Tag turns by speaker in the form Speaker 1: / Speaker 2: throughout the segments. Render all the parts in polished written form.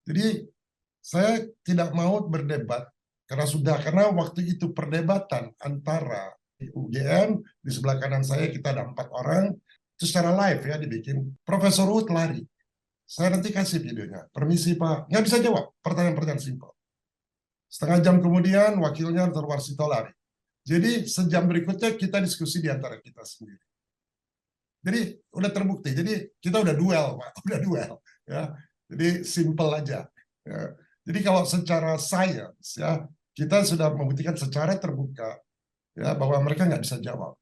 Speaker 1: Jadi saya tidak mau berdebat karena waktu itu perdebatan antara UGM di sebelah kanan saya kita ada 4 orang itu secara live ya dibikin. Profesor Wood lari. Saya nanti kasih videonya. Permisi Pak, nggak bisa jawab pertanyaan-pertanyaan simpel. Setengah jam kemudian wakilnya Dr. Warsito lari. Jadi sejam berikutnya kita diskusi di antara kita sendiri. Jadi udah terbukti. Jadi kita udah duel Pak, udah duel. Ya, jadi simple aja. Ya. Jadi kalau secara sains ya kita sudah membuktikan secara terbuka ya bahwa mereka nggak bisa jawab.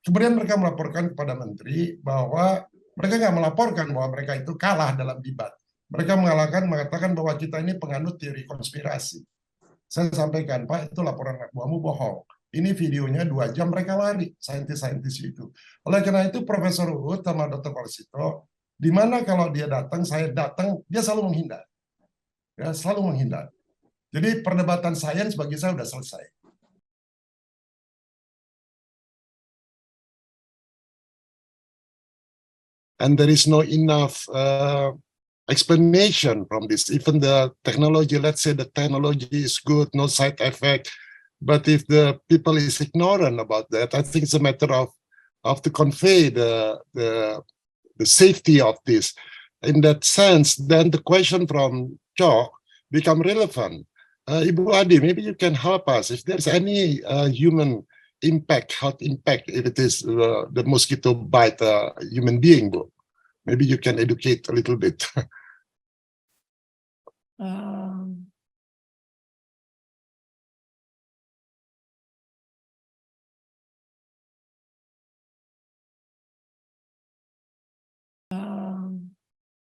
Speaker 1: Kemudian mereka melaporkan kepada menteri bahwa mereka nggak melaporkan bahwa mereka itu kalah dalam debat. Mereka mengatakan bahwa kita ini penganut teori konspirasi. Saya sampaikan, Pak, itu laporan anak buahmu bohong. Ini videonya 2 jam mereka lari, saintis-saintis itu. Oleh karena itu, Profesor Uhud sama Dr. Warsito, di mana kalau dia datang, saya datang, dia selalu menghindar. Ya, selalu menghindar. Jadi perdebatan sains bagi saya sudah selesai. And there is no enough explanation from this. Even the technology, let's say the technology is good, no side effect, but if the people is ignorant about that, I think it's a matter of to convey the safety of this. In that sense, then the question from Chok become relevant. Ibu Adi, maybe you can help us if there's any human impact, health impact, if it is the mosquito bite a human being, Bu. Maybe you can educate a little bit.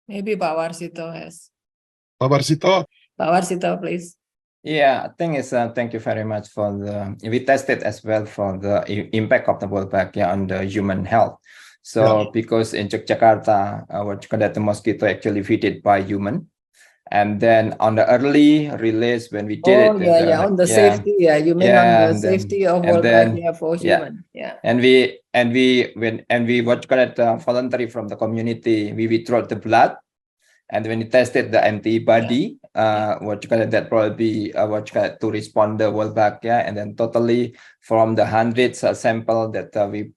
Speaker 2: Maybe Pak Warsito has.
Speaker 1: Pak Warsito.
Speaker 2: Pak Warsito, please.
Speaker 3: Yeah, I think it's thank you very much for we tested as well for the impact of the Wolbachia on the human health. So because in Jakarta, the mosquito actually fitted by human. And then on the early release when we did
Speaker 2: on the safety, you mean on the safety of Wolbachia for human.
Speaker 3: And we voluntary from the community, we withdraw the blood. And when we tested the antibody, that probably to respond the Wolbachia, and then totally from the hundreds sample that we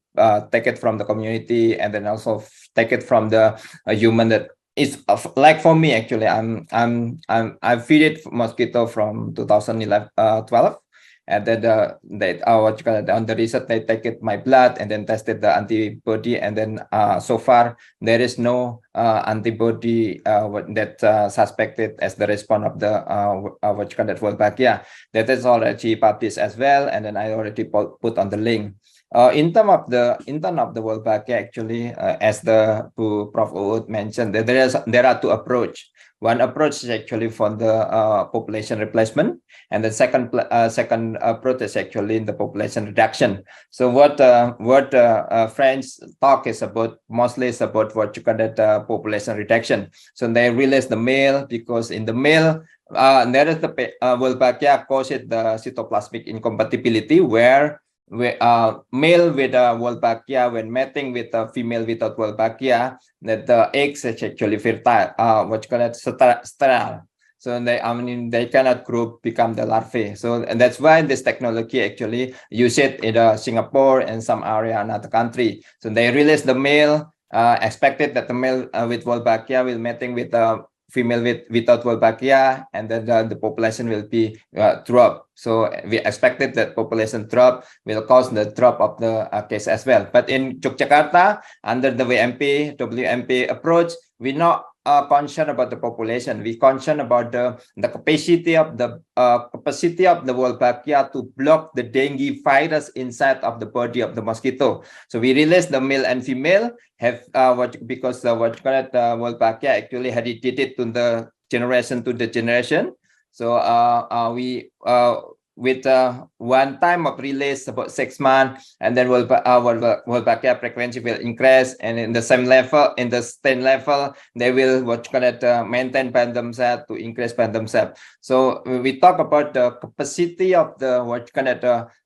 Speaker 3: take it from the community, and then also take it from the human. That is like for me actually, I feed it mosquito from 2011, 12. And then on the research they take it my blood and then tested the antibody, and then so far there is no antibody that suspected as the response of the Wolbachia. That is already published as well, and then I already put on the link. In terms of the Wolbachia, actually, as the Prof. Uhud mentioned, that there are 2 approaches. One approach is actually for the population replacement, and the second approach is actually in the population reduction. So what French talk is about mostly is about population reduction. So they release the male because in the male there is the Wolbachia causes the cytoplasmic incompatibility where male with Wolbachia when mating with a female without Wolbachia, that the eggs is actually fertile, sterile. So they cannot grow, become the larvae. So and that's why this technology actually use it in Singapore and some area in other country. So they release the male, expected that the male with Wolbachia will mating with the female without Wolbachia, and then the population will be drop. So we expected that population drop will cause the drop of the case as well. But in Yogyakarta, under the WMP approach, we not concerned about the population. We concerned about the capacity of the Wolbachia to block the dengue virus inside of the body of the mosquito. So we released the male and female because the Wolbachia actually hereditated to the generation to the generation. So we with one time of release about 6 months, and then Wolbachia frequency will increase, and in the same level, in the same level, they will maintain by themselves to increase by themselves. So we talk about the capacity of the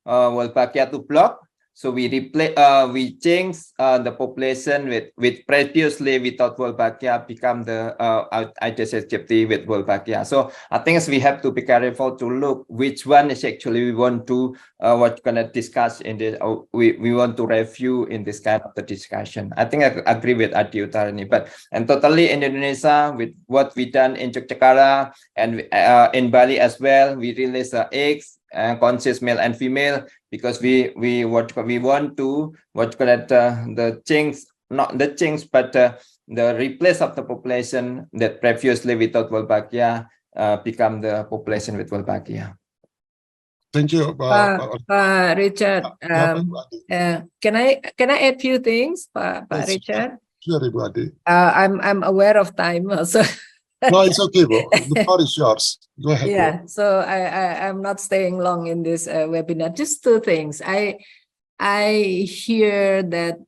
Speaker 3: Wolbachia to block. So we change the population with previously we thought Wolbachia become the identity with Wolbachia. So I think we have to be careful to look which one is actually we want to what gonna discuss in this. We want to review in this kind of the discussion. I think I agree with Adi Utarani, but and totally in Indonesia with what we done in Yogyakarta and in Bali as well, we release the eggs. Conscious male and female, because we want to the change, not the change, but the replace of the population that previously without Wolbachia become the population with Wolbachia.
Speaker 1: Thank you,
Speaker 2: Richard. Can I add few things, Pak Richard?
Speaker 1: Sure, everybody.
Speaker 2: I'm aware of time also.
Speaker 1: No, it's okay, bro. The floor is yours. Go ahead.
Speaker 2: Yeah,
Speaker 1: bro.
Speaker 2: so I'm not staying long in this webinar. Just two things. I hear that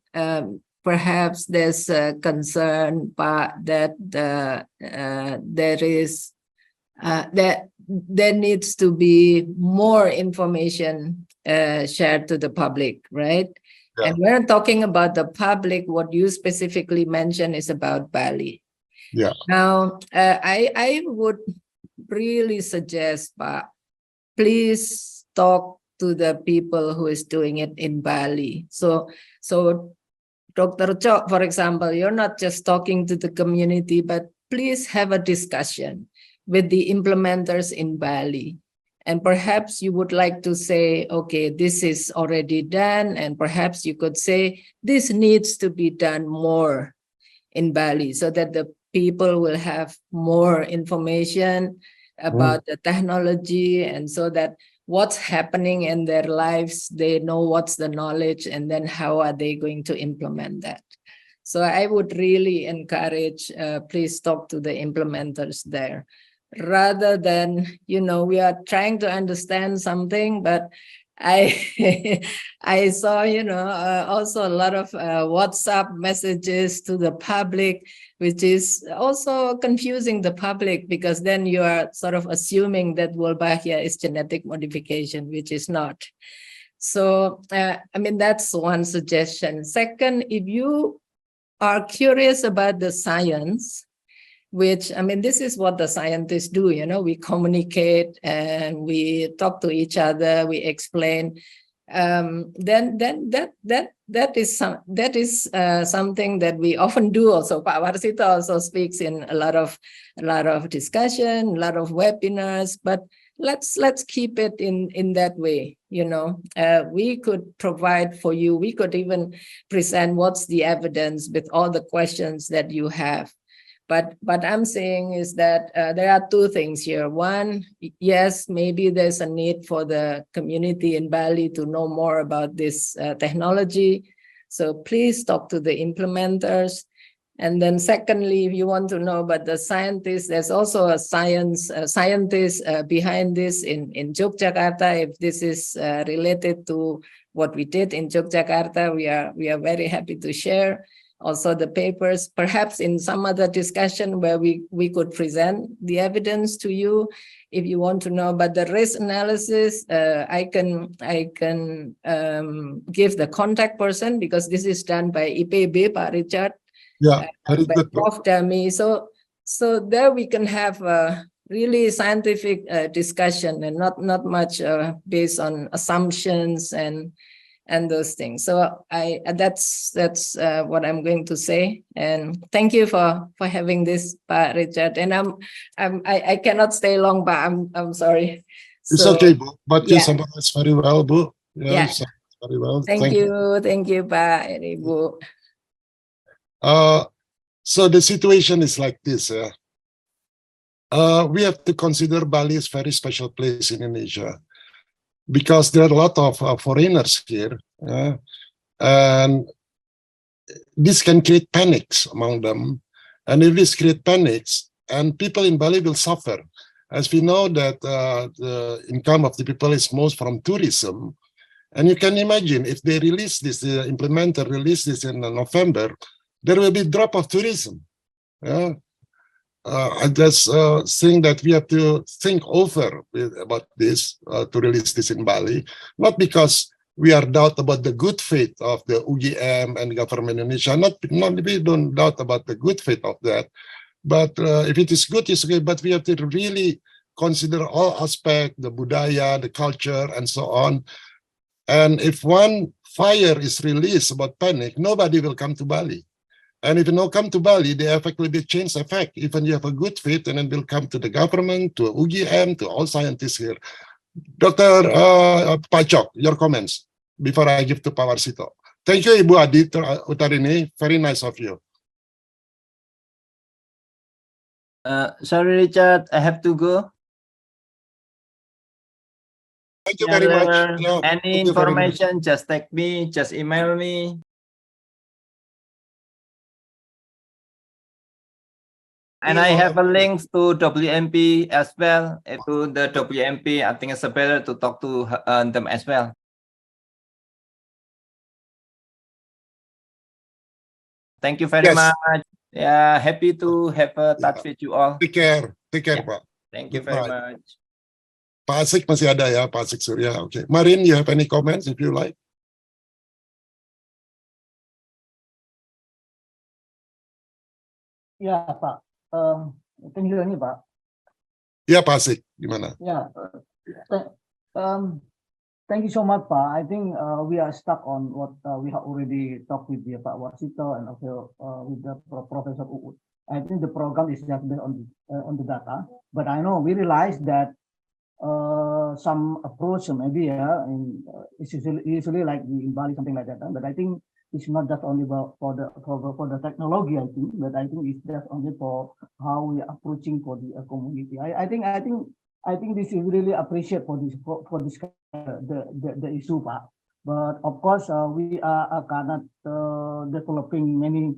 Speaker 2: perhaps there's a concern, but that there needs to be more information shared to the public, right? Yeah. And when I'm talking about the public, what you specifically mentioned is about Bali.
Speaker 1: Yeah.
Speaker 2: Now, I would really suggest, Pak, please talk to the people who is doing it in Bali. So Dr. Chok, for example, you're not just talking to the community, but please have a discussion with the implementers in Bali. And perhaps you would like to say, okay, this is already done. And perhaps you could say, this needs to be done more in Bali so that the people will have more information about the technology, and so that what's happening in their lives, they know what's the knowledge, and then how are they going to implement that. So I would really encourage, please talk to the implementers there, rather than, we are trying to understand something, but I saw, also a lot of WhatsApp messages to the public, which is also confusing the public, because then you are sort of assuming that Wolbachia is genetic modification, which is not. So, that's one suggestion. Second, if you are curious about the science, which, this is what the scientists do, we communicate and we talk to each other, we explain. Then that is something that we often do also. Pak Warsito also speaks in a lot of discussion, a lot of webinars, but let's keep it in that way. We could provide for you, we could even present what's the evidence with all the questions that you have. But what I'm saying is that there are two things here. One, yes, maybe there's a need for the community in Bali to know more about this technology. So please talk to the implementers. And then secondly, if you want to know about the scientists, there's also a scientist behind this in Yogyakarta. If this is related to what we did in Yogyakarta, we are very happy to share. Also the papers, perhaps in some other discussion where we could present the evidence to you if you want to know. But the risk analysis, I can give the contact person, because this is done by IPB, Pak Richard.
Speaker 1: Yeah, very good.
Speaker 2: Prof. Dami. So there we can have a really scientific discussion, and not much based on assumptions and those things. So that's what I'm going to say. And thank you for having this, Pak Richard. And I cannot stay long, but I'm sorry.
Speaker 1: It's okay, Bu. But you summarized very well, Bu.
Speaker 2: Yeah.
Speaker 1: Very well.
Speaker 2: Thank you, Pak Ibu.
Speaker 1: So the situation is like this. We have to consider Bali is a very special place in Indonesia, because there are a lot of foreigners here, and this can create panics among them. And if this creates panics, and people in Bali will suffer, as we know that the income of the people is most from tourism. And you can imagine if they release this, the implementer release this in November, there will be a drop of tourism. I just think that we have to think over about this to release this in Bali, not because we are doubt about the good faith of the UGM and government Indonesia. Not we don't doubt about the good faith of that, but if it is good, it's okay. But we have to really consider all aspects, the budaya, the culture, and so on. And if one fire is released about panic, nobody will come to Bali. And if you don't come to Bali, the effect will be change effect. Even you have a good faith, and then will come to the government, to UGM, to all scientists here. Dr. Pak Chok, your comments before I give to Pak Warsito. Thank you, Ibu Adi Utarini. Very nice of you.
Speaker 3: Sorry, Richard, I have to go.
Speaker 1: Thank you very much. Yeah,
Speaker 3: Any information, just text me, just email me. And I have a link to WMP as well. To the WMP, I think it's better to talk to them as well. Thank you very much. Yeah, happy to have a touch with you all.
Speaker 1: Take care, Pak.
Speaker 3: Thank you very much.
Speaker 1: Pak Asik masih ada ya, Pak Asik Surya. Okay, Marin, you have any comments if you like?
Speaker 4: Ya, Pak. Can you hear me, Pak?
Speaker 1: Ya, Pak Asik, gimana?
Speaker 4: Yeah. Thank you so much, Pak. I think we are stuck on what we have already talked with the Pak Warsito and also with the Professor Uut. I think the program is just based on the data, but I know we realize that some approach maybe it's usually like in Bali, something like that. But I think it's not just only about for the technology. I think, but I think it's just only for how we are approaching for the community. I think this is really appreciate for this the issue, Pak. But of course, we are kind of developing many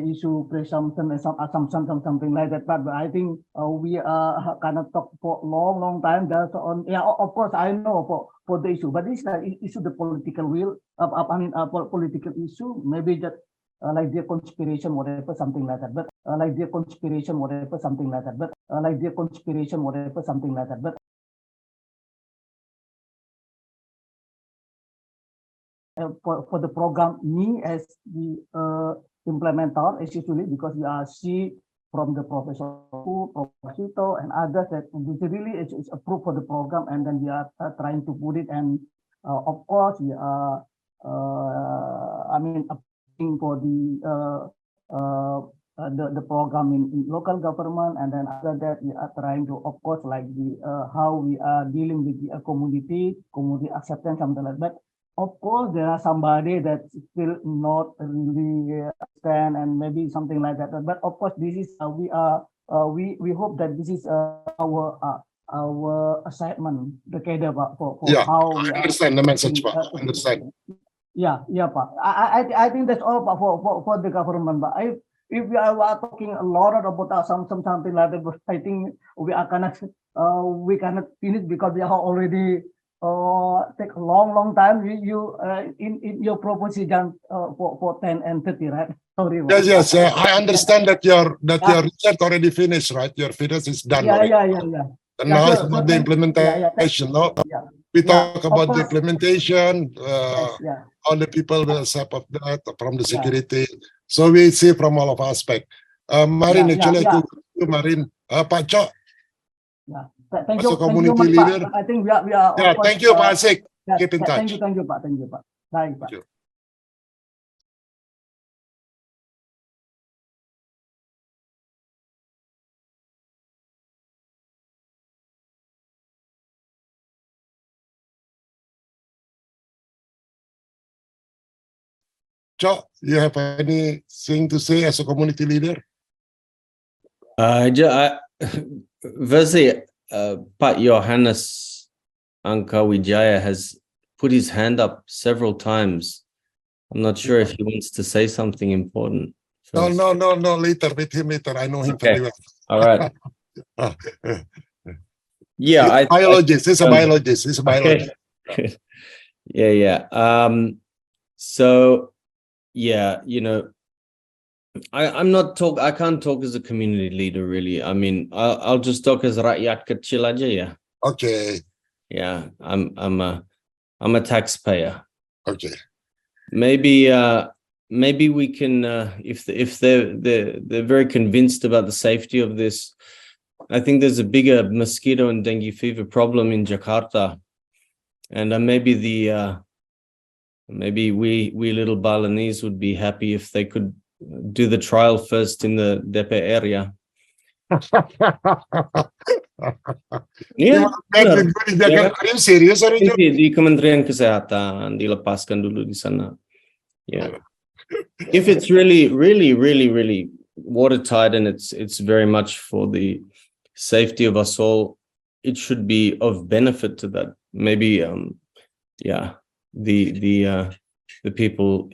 Speaker 4: issue, presumption, and some assumption, something like that. But I think we are kind of talk for long time. That's on. Yeah, of course, I know for the issue, but this issue, the political will. Political issue, maybe that like the conspiration, whatever, something like that. But like the conspiration, whatever, something like that. But like the conspiration, whatever, something like that. But for the program, me as the implementer, especially because we are see from the Professor Warsito and others that this really is approved for the program, and then we are trying to put it. And of course, we are applying for the program in local government, and then after that we are trying to, of course, like the how we are dealing with the community acceptance, something like that. Of course, there are somebody that still not really understand, and maybe something like that. But of course, this is we hope that this is our assignment, the cadre for how we
Speaker 1: understand the message, Pak. Understand.
Speaker 4: Yeah, Pak. I think that's all for the government. But if we are talking a lot about something like that, but I think we cannot finish because we have already take a long time. You in your proposition for 10 and 30, right? Sorry.
Speaker 1: Yes. I understand that your research already finished, right? Your research is done.
Speaker 4: Yeah.
Speaker 1: And now it's about the implementation. We talk about the implementation, all the people will accept of that from the security. So we see from all of aspects. Marin, Marin, Pak Chok.
Speaker 4: Thank you,
Speaker 1: community leader.
Speaker 4: I think we are.
Speaker 1: Yeah, thank you, Pak Asik. Keep in touch.
Speaker 4: Thank you, Pak. Bye, Pak.
Speaker 1: You. Chok, you have anything to say as a community leader?
Speaker 5: Firstly, Pak Johannes Angka Wijaya has put his hand up several times. I'm not sure if he wants to say something important.
Speaker 1: First. No. Later, with him later. I know him very well.
Speaker 5: All right. Yeah,
Speaker 1: biologist. He's a biologist. He's a biologist.
Speaker 5: Okay. Yeah. So, yeah, I can't talk as a community leader, really. I mean, I'll just talk as rakyat kecil aja, yeah.
Speaker 1: Okay.
Speaker 5: Yeah, I'm a I'm a taxpayer.
Speaker 1: Okay.
Speaker 5: Maybe we can, if they're very convinced about the safety of this. I think there's a bigger mosquito and dengue fever problem in Jakarta, and maybe we little Balinese would be happy if they could do the trial first in the DP area. Yeah, benar.
Speaker 1: Are you serious?
Speaker 5: Di Kementerian Kesehatan dilepaskan dulu di sana. Yeah. If it's really watertight and it's very much for the safety of us all, it should be of benefit to that. Maybe the people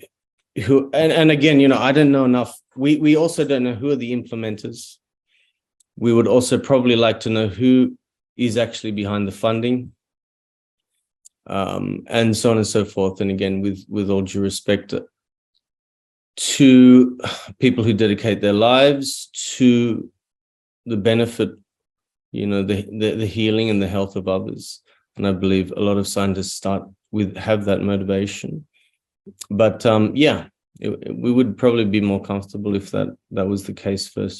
Speaker 5: who and again, I don't know enough. We also don't know who are the implementers. We would also probably like to know who is actually behind the funding, and so on and so forth. And again, with all due respect to people who dedicate their lives to the benefit, the healing and the health of others. And I believe a lot of scientists have that motivation. But we would probably be more comfortable if that was the case first.